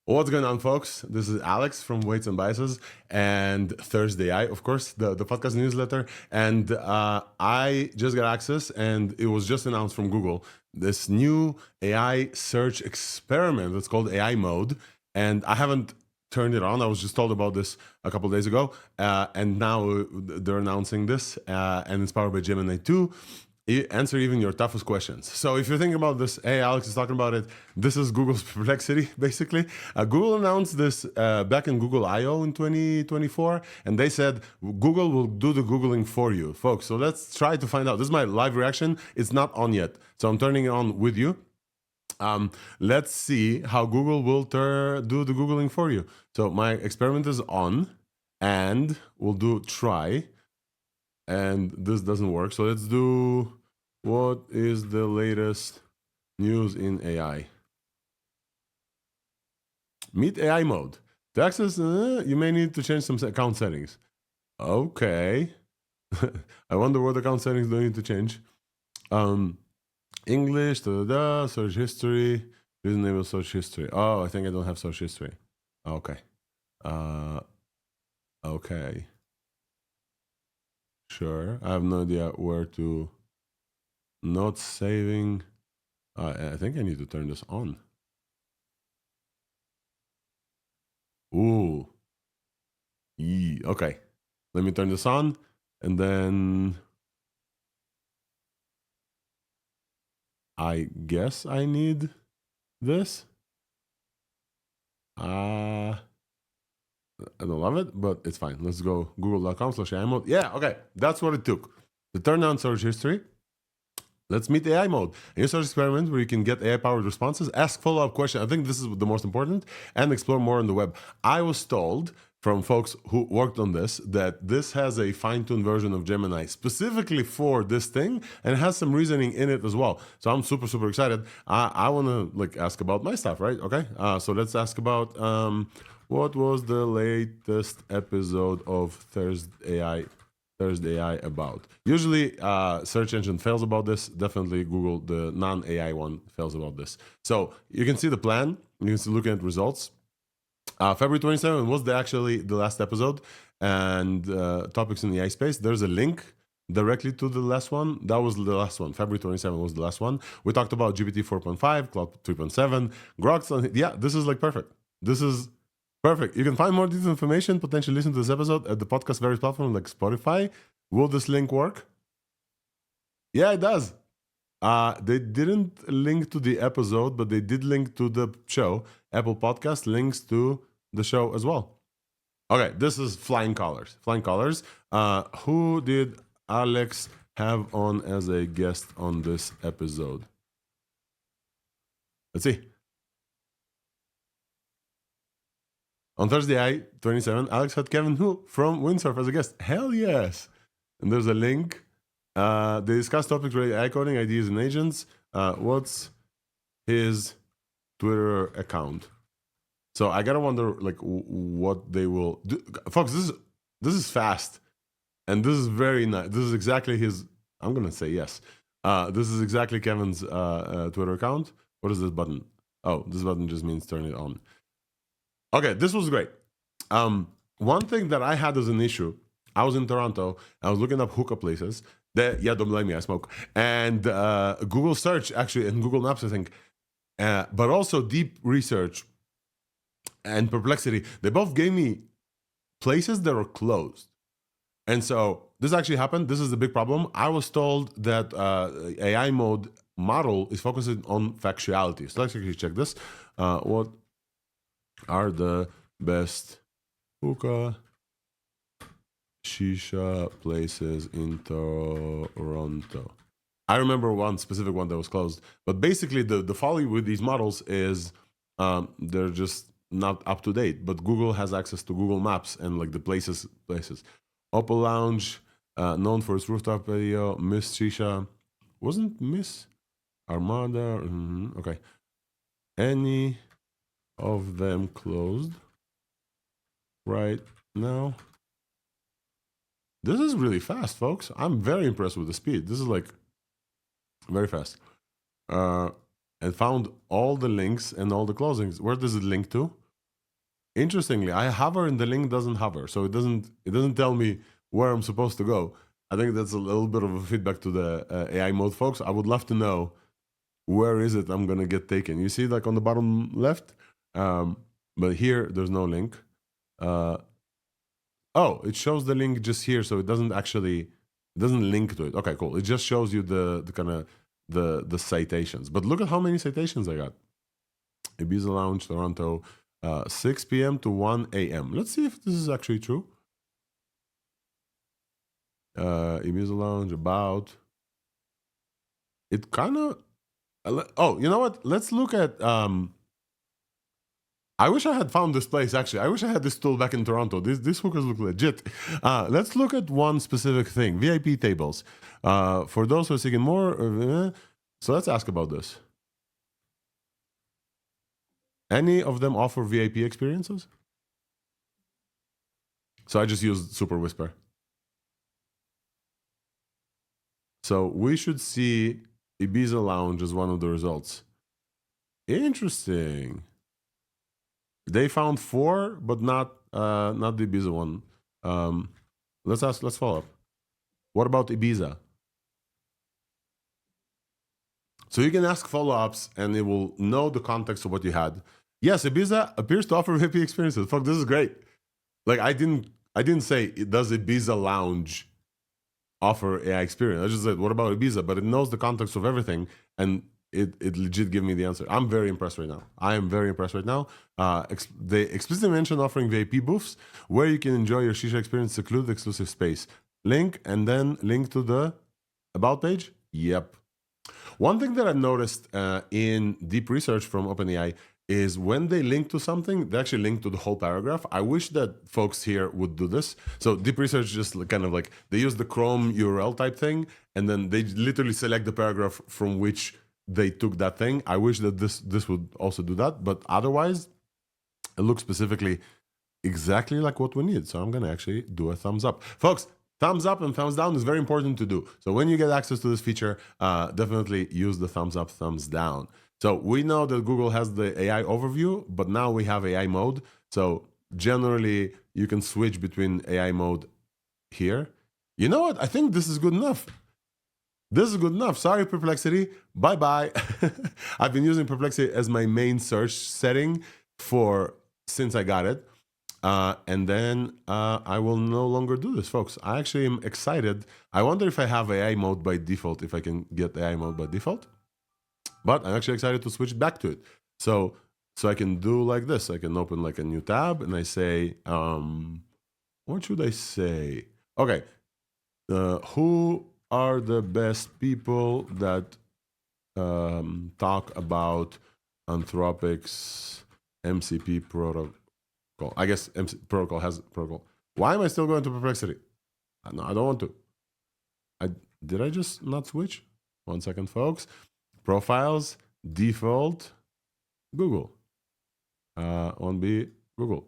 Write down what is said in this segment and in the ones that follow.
What's going on, folks? This is Alex from Weights and Biases and Thursday I, of course, the podcast newsletter. And I just got access, and it was just announced from Google, this new AI search experiment that's called AI mode. And I haven't turned it on. I was just told about this a couple days ago. And now they're announcing this, and it's powered by Gemini 2. Answer even your toughest questions. So if you're thinking about this, hey, Alex is talking about it. This is Google's Perplexity, basically. Google announced this back in Google I/O in 2024, and they said Google will do the Googling for you, folks. So let's try to find out. This is my live reaction. It's not on yet, so I'm turning it on with you. Let's see how Google will do the Googling for you. So my experiment is on, and we'll do try. And this doesn't work. So let's do, what is the latest news in AI? Meet AI mode. To access, you may need to change some account settings. Okay. I wonder what account settings do I need to change. English, search history, reasonable search history. Oh, I think I don't have search history. Okay. Okay. Sure. I have no idea where to. Not saving. I think I need to turn this on. Ooh. Okay. Let me turn this on, and then I guess I need this. I don't love it, but it's fine. Let's go google.com/AI mode. Yeah, okay. That's what it took. To turn on search history, let's meet AI mode. A search experiment where you can get AI-powered responses, ask follow-up questions. I think this is the most important, and explore more on the web. I was told from folks who worked on this that this has a fine-tuned version of Gemini specifically for this thing, and has some reasoning in it as well. So I'm super, super excited. I want to ask about my stuff, right? Okay. So let's ask about what was the latest episode of Thursday AI about. Usually search engine fails about this. Definitely Google, the non-AI one, fails about this. So you can see the plan. You can see looking at results. February 27 was actually the last episode, and topics in the AI space. There's a link directly to the last one. That was the last one. February 27 was the last one. We talked about GPT 4.5, Cloud 3.7, Grok. Yeah, this is perfect. This is perfect. You can find more detailed information, potentially listen to this episode at the podcast various platforms like Spotify. Will this link work? Yeah, it does. They didn't link to the episode, but they did link to the show. Apple Podcast links to the show as well. Okay, this is flying colors. Flying colors. Who did Alex have on as a guest on this episode? Let's see. On Thursday, 27, Alex had Kevin Hu from Windsurf as a guest. Hell yes. And there's a link. They discuss topics related to AI coding, ideas, and agents. What's his Twitter account? So I gotta wonder, what they will do. Folks, this is fast, and this is very nice. This is exactly his. I'm gonna say yes. This is exactly Kevin's Twitter account. What is this button? Oh, this button just means turn it on. Okay, this was great. One thing that I had as an issue, I was in Toronto. I was looking up hookah places. Yeah, don't blame me. I smoke. And Google search, actually, and Google Maps, I think, but also deep research and Perplexity, they both gave me places that are closed. And so this actually happened. This is the big problem. I was told that AI mode model is focusing on factuality. So let's actually check this. What are the best hookah shisha places in Toronto? I remember one specific one that was closed. But basically, the folly with these models is they're just not up to date. But Google has access to Google Maps and the places. Opal Lounge, known for its rooftop patio. Miss Shisha, wasn't Miss Armada? Okay. Any of them closed right now? This is really fast, folks. I'm very impressed with the speed. This is very fast. And found all the links and all the closings. Where does it link to? Interestingly, I hover and the link doesn't hover, so it doesn't tell me where I'm supposed to go. I think that's a little bit of a feedback to the AI mode folks. I would love to know where is it I'm gonna get taken. You see, like on the bottom left, but here there's no link. Uh, oh, it shows the link just here, so it doesn't link to it. Okay, cool. It just shows you the kind of the citations. But look at how many citations I got. Ibiza Lounge, Toronto, 6 p.m. to 1 a.m. Let's see if this is actually true. Ibiza Lounge about. It kind of. Oh, you know what? Let's look at. I wish I had found this place. Actually, I wish I had this tool back in Toronto. These hookers look legit. Let's look at one specific thing: VIP tables. For those who are seeking more, so let's ask about this. Any of them offer VIP experiences? So I just used Super Whisper. So we should see Ibiza Lounge as one of the results. Interesting. They found 4, but not the Ibiza one. Let's follow up. What about Ibiza? So you can ask follow-ups and it will know the context of what you had. Yes, Ibiza appears to offer VIP experiences. Fuck, this is great. Like I didn't say does Ibiza Lounge offer AI experience. I just said, what about Ibiza? But it knows the context of everything and it legit give me the answer. I'm very impressed right now. I am very impressed right now. They explicitly mentioned offering VIP booths where you can enjoy your Shisha experience, secluded exclusive space. Link and then link to the about page. Yep. One thing that I've noticed in deep research from OpenAI is when they link to something, they actually link to the whole paragraph. I wish that folks here would do this. So deep research just kind of like they use the Chrome URL type thing, and then they literally select the paragraph from which they took that thing. I wish that this would also do that, but otherwise, it looks specifically exactly like what we need. So I'm gonna actually do a thumbs up, folks. Thumbs up and thumbs down is very important to do. So when you get access to this feature, definitely use the thumbs up, thumbs down. So we know that Google has the AI overview, but now we have AI mode. So generally, you can switch between AI mode here. You know what? I think this is good enough. This is good enough. Sorry, Perplexity. Bye bye. I've been using Perplexity as my main search setting since I got it. And then I will no longer do this, folks. I actually am excited. I wonder if I have AI mode by default, if I can get AI mode by default. But I'm actually excited to switch back to it. So I can do like this. I can open like a new tab and I say, what should I say? Okay, who are the best people that talk about Anthropic's MCP protocol? I guess protocol has protocol. Why am I still going to Perplexity? No, I don't want to. Did I just not switch? 1 second, folks. Profiles, default, Google. 1B, Google.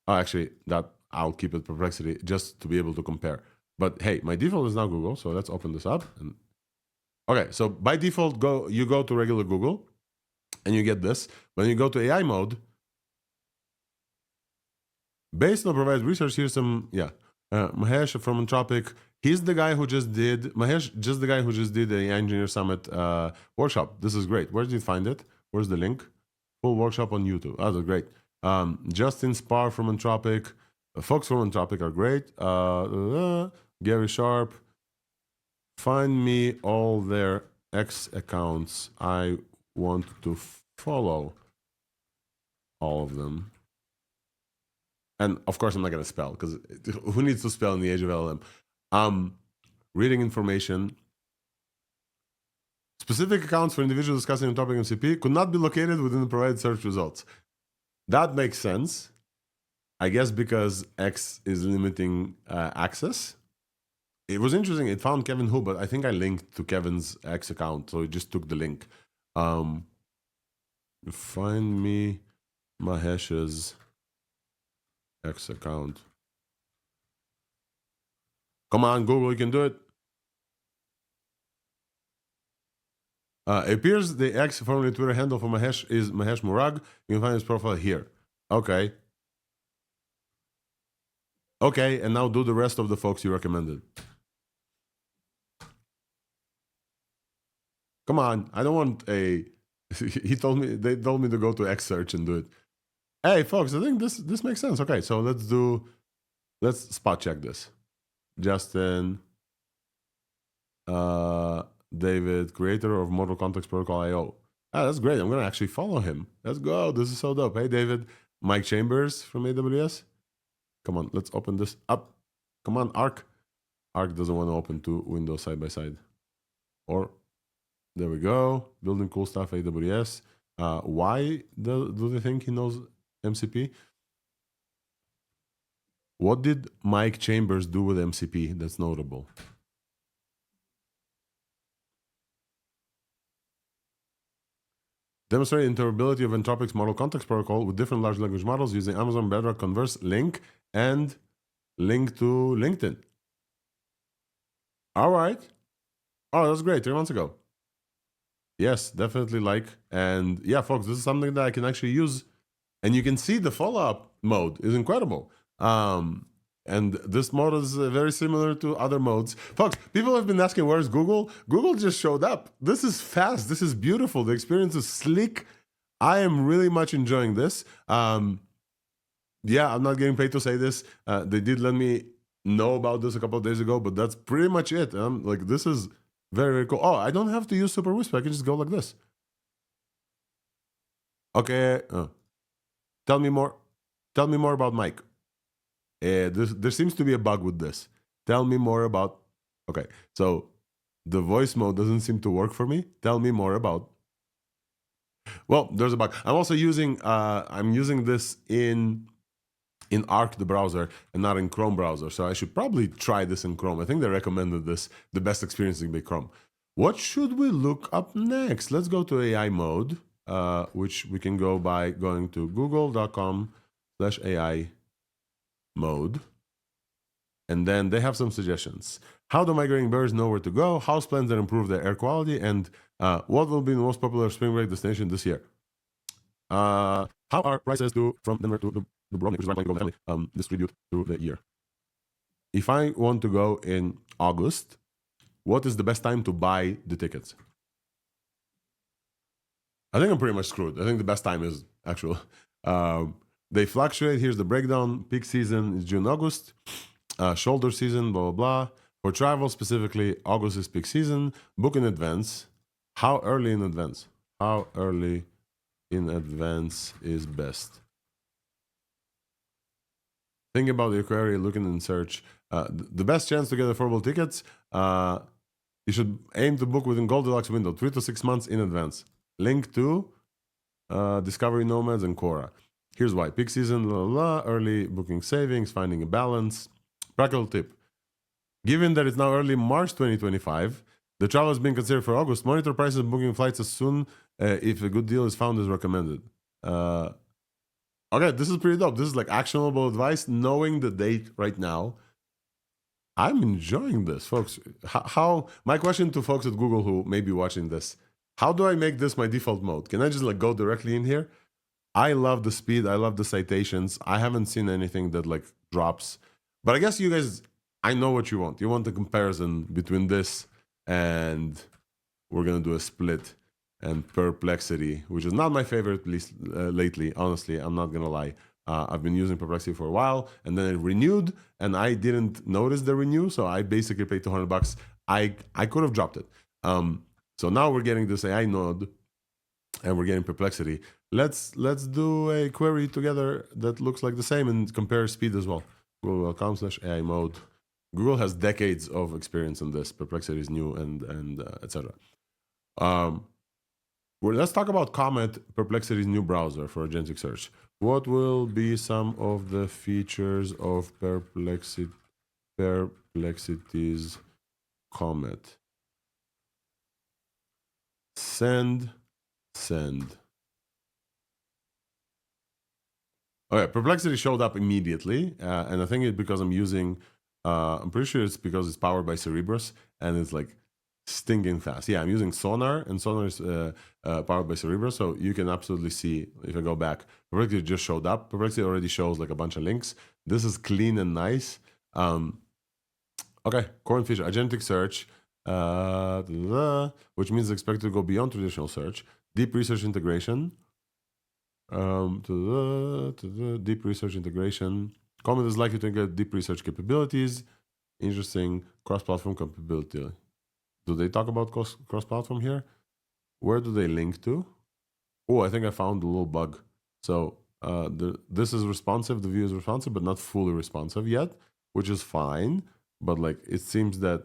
Oh, actually, that I'll keep it Perplexity just to be able to compare. But hey, my default is now Google, so let's open this up. Okay, so by default, you go to regular Google, and you get this. When you go to AI mode, based on provided research, here's some Mahesh from Anthropic. He's the guy who just did the Engineer Summit workshop. This is great. Where did you find it? Where's the link? Full workshop on YouTube. Oh, that's great. Justin Spar from Anthropic. Folks from Anthropic are great. Gary Sharp. Find me all their X accounts. I want to follow all of them. And of course, I'm not going to spell because who needs to spell in the age of LLM? Reading information. Specific accounts for individuals discussing a topic on CP could not be located within the provided search results. That makes sense, I guess, because X is limiting access. It was interesting. It found Kevin Hu, but I think I linked to Kevin's X account, so it just took the link. Find me Mahesh's X account. Come on, Google, you can do it. It appears the X, formerly Twitter handle for Mahesh is Mahesh Murag. You can find his profile here. Okay. Okay, and now do the rest of the folks you recommended. Come on, I don't want a. They told me to go to X search and do it. Hey, folks, I think this makes sense. Okay, so let's spot check this. Justin, David, creator of Model Context Protocol IO. Ah, that's great. I'm gonna actually follow him. Let's go. This is so dope. Hey, David, Mike Chambers from AWS. Come on, let's open this up. Come on, Arc. Arc doesn't want to open two windows side by side. Or there we go. Building cool stuff, AWS. Why do they think he knows MCP? What did Mike Chambers do with MCP that's notable? Demonstrate interoperability of Entropic's Model Context Protocol with different large language models using Amazon Bedrock Converse link and link to LinkedIn. All right. Oh, that's great. 3 months ago. Yes, definitely like. And yeah, folks, this is something that I can actually use. And you can see the follow-up mode is incredible. And this mode is very similar to other modes. Folks, people have been asking, where's Google? Google just showed up. This is fast. This is beautiful. The experience is sleek. I am really much enjoying this. Yeah, I'm not getting paid to say this. They did let me know about this a couple of days ago, but that's pretty much it. Like, this is very, very cool. Oh, I don't have to use Super Whisper. I can just go like this. Okay. Tell me more. Tell me more about Mike. There seems to be a bug with this. Tell me more about. Okay, so the voice mode doesn't seem to work for me. Tell me more about. Well, there's a bug. I'm also using. I'm using this in Arc the browser and not in Chrome browser. So I should probably try this in Chrome. I think they recommended this. The best experience in Chrome. What should we look up next? Let's go to AI mode, which we can go by going to google.com/AI mode. And then they have some suggestions. How do migrating birds know where to go? House plans that improve their air quality? And what will be the most popular spring break destination this year? How are prices from Denver to Dubrovnik, which is right by Golden Family, distribute through the year? If I want to go in August, what is the best time to buy the tickets? I think I'm pretty much screwed. I think the best time is actual. They fluctuate. Here's the breakdown. Peak season is June, August. Shoulder season, blah, blah, blah. For travel specifically, August is peak season. Book in advance. How early in advance? How early in advance is best? Think about your query, looking in search. The best chance to get affordable tickets, you should aim to book within Goldilocks window, 3 to 6 months in advance. Link to Discovery Nomads and Quora. Here's why. Peak season, blah, blah, blah, early booking savings, finding a balance. Practical tip. Given that it's now early March 2025, the travel is being considered for August. Monitor prices and booking flights as soon if a good deal is found as recommended. Okay, this is pretty dope. This is like actionable advice. Knowing the date right now, I'm enjoying this, folks. How my question to folks at Google who may be watching this, how do I make this my default mode? Can I just like go directly in here? I love the speed. I love the citations. I haven't seen anything that like drops. But I guess you guys, I know what you want. You want the comparison between this and we're going to do a split and Perplexity, which is not my favorite least, lately. Honestly, I'm not going to lie. I've been using Perplexity for a while and then it renewed and I didn't notice the renew. So I basically paid $200. I could have dropped it. So now we're getting this AI node and we're getting Perplexity. Let's do a query together that looks like the same and compare speed as well. Google.com/AI mode. Google has decades of experience in this. Perplexity is new and etc. Let's talk about Comet, Perplexity's new browser for agentic search. What will be some of the features of Perplexity's Comet? Send. Okay, Perplexity showed up immediately, and I think it's because I'm using. I'm pretty sure it's because it's powered by Cerebrus, and it's like stinking fast. Yeah, I'm using Sonar, and Sonar is powered by Cerebro, so you can absolutely see, if I go back, Perplexity just showed up. Perplexity already shows like a bunch of links. This is clean and nice. Okay, core feature, agentic search, which means expected to go beyond traditional search. Deep research integration. Deep research integration. Comment is likely to get deep research capabilities. Interesting. Cross-platform capability. Do they talk about cross-platform here? Where do they link to? Oh, I think I found a little bug. So this is responsive. The view is responsive, but not fully responsive yet, which is fine. But like it seems that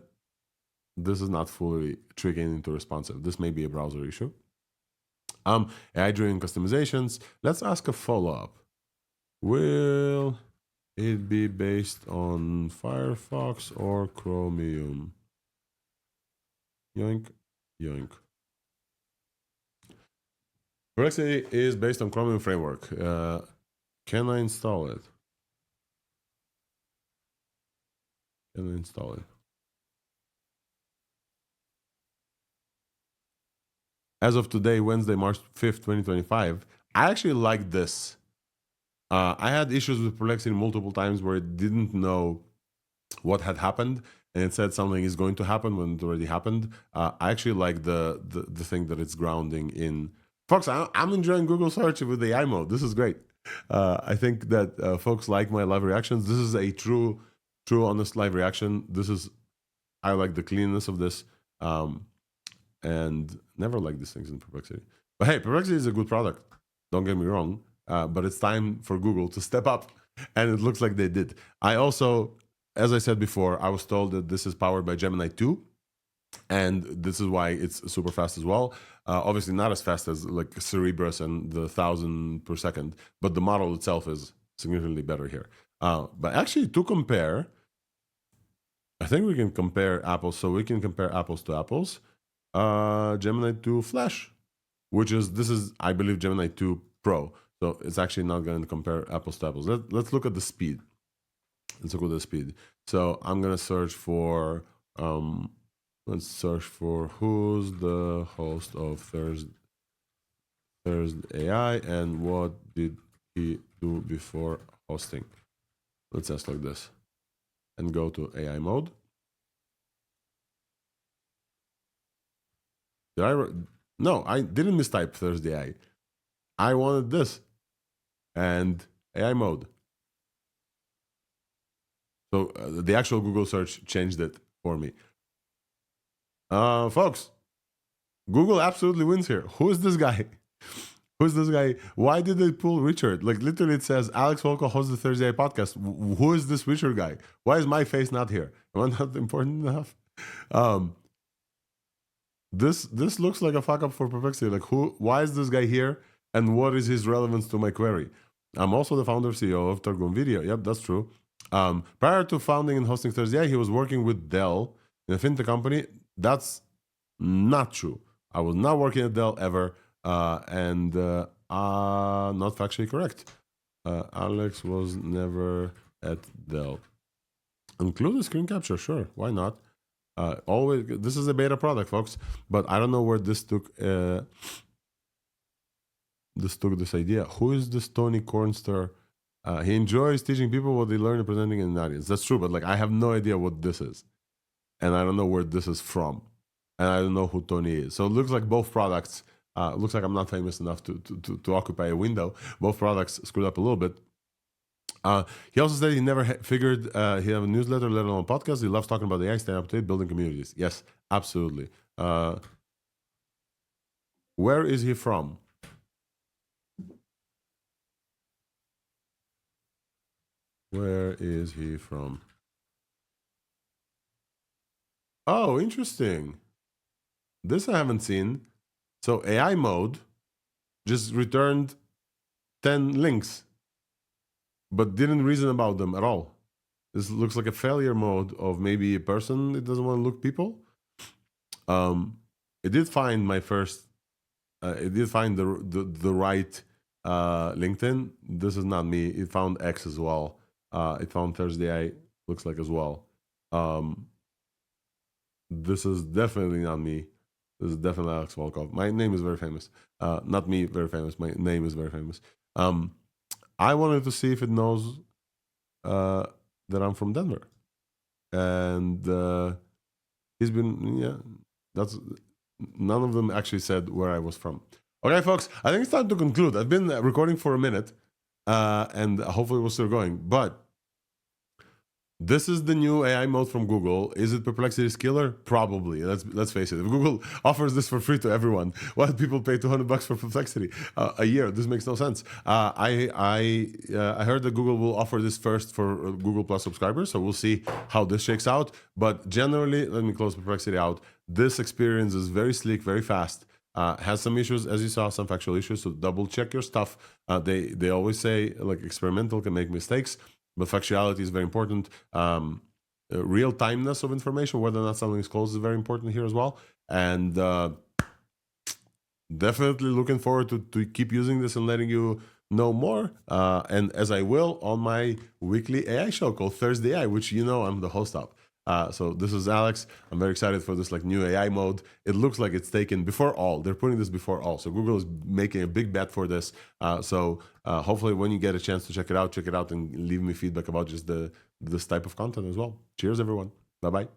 this is not fully triggering into responsive. This may be a browser issue. AI-driven customizations. Let's ask a follow-up. Will it be based on Firefox or Chromium? Yoink, yoink. Perplexity is based on Chromium framework. Can I install it? Can I install it? As of today, Wednesday, March 5th, 2025, I actually like this. I had issues with Perplexity multiple times where it didn't know what had happened and it said something is going to happen when it already happened. I actually like the thing that it's grounding in. Folks, I'm enjoying Google search with the AI mode. This is great. I think that folks like my live reactions. This is a true, honest live reaction. I like the cleanness of this, and never like these things in Perplexity. But hey, Perplexity is a good product. Don't get me wrong. But it's time for Google to step up, and it looks like they did. I also, as I said before, I was told that this is powered by Gemini 2, and this is why it's super fast as well. Obviously, not as fast as like Cerebrus and the 1,000 per second, but the model itself is significantly better here. But actually, to compare, I think we can compare apples. So we can compare apples to apples. Gemini 2 Flash, this is, I believe, Gemini 2 Pro. So it's actually not going to compare apples to apples. Let's look at the speed. Let's look at the speed. So I'm going to search for, let's search for who's the host of Thursday AI and what did he do before hosting. Let's ask like this and go to AI mode. No, I didn't mistype Thursday AI. I wanted this and AI mode. So the actual Google search changed it for me. Folks, Google absolutely wins here. Who is this guy? Who's this guy? Why did they pull Richard? Like literally it says Alex Volko hosts the Thursday podcast. Who is this Richard guy? Why is my face not here? Am I not important enough? This looks like a fuck up for Perplexity. Like why is this guy here? And what is his relevance to my query? I'm also the founder CEO of Targum Video. Yep, that's true. Prior to founding and hosting Thursday, he was working with Dell in a fintech company. That's not true. I was not working at Dell ever, and not factually correct. Alex was never at Dell. Include the screen capture, sure. Why not? Always. This is a beta product, folks. But I don't know where this took. This idea. Who is this Tony Cornster? He enjoys teaching people what they learn and presenting in an audience. That's true, but like I have no idea what this is, and I don't know where this is from, and I don't know who Tony is. So it looks like both products. Looks like I'm not famous enough to occupy a window. Both products screwed up a little bit. He also said he never figured he have a newsletter, let alone a podcast. He loves talking about the AI, staying up to date, building communities. Yes, absolutely. Where is he from? Where is he from? Oh, interesting. This I haven't seen. So AI mode just returned 10 links, but didn't reason about them at all. This looks like a failure mode of maybe a person that doesn't want to look people. It did find my first. It did find the right LinkedIn. This is not me. It found X as well. It found Thursday. I looks like as well. This is definitely not me. This is definitely Alex Volkov. My name is very famous. Not me, very famous. My name is very famous. I wanted to see if it knows that I'm from Denver, and he's been That's none of them actually said where I was from. Okay, folks, I think it's time to conclude. I've been recording for a minute, and hopefully we're still going. But this is the new AI mode from Google. Is it Perplexity's killer? Probably. Let's face it. If Google offers this for free to everyone, why do people pay $200 for Perplexity a year? This makes no sense. I heard that Google will offer this first for Google Plus subscribers, so we'll see how this shakes out. But generally, let me close Perplexity out. This experience is very sleek, very fast. Has some issues, as you saw, some factual issues. So double check your stuff. They always say like experimental can make mistakes. But factuality is very important. Real timeness of information, whether or not something is closed, is very important here as well. And definitely looking forward to keep using this and letting you know more. And as I will on my weekly AI show called Thursday AI, which I'm the host of. So this is Alex. I'm very excited for this new AI mode. It looks like it's taken before all. They're putting this before all. So Google is making a big bet for this. So hopefully when you get a chance to check it out and leave me feedback about just this type of content as well. Cheers, everyone. Bye-bye.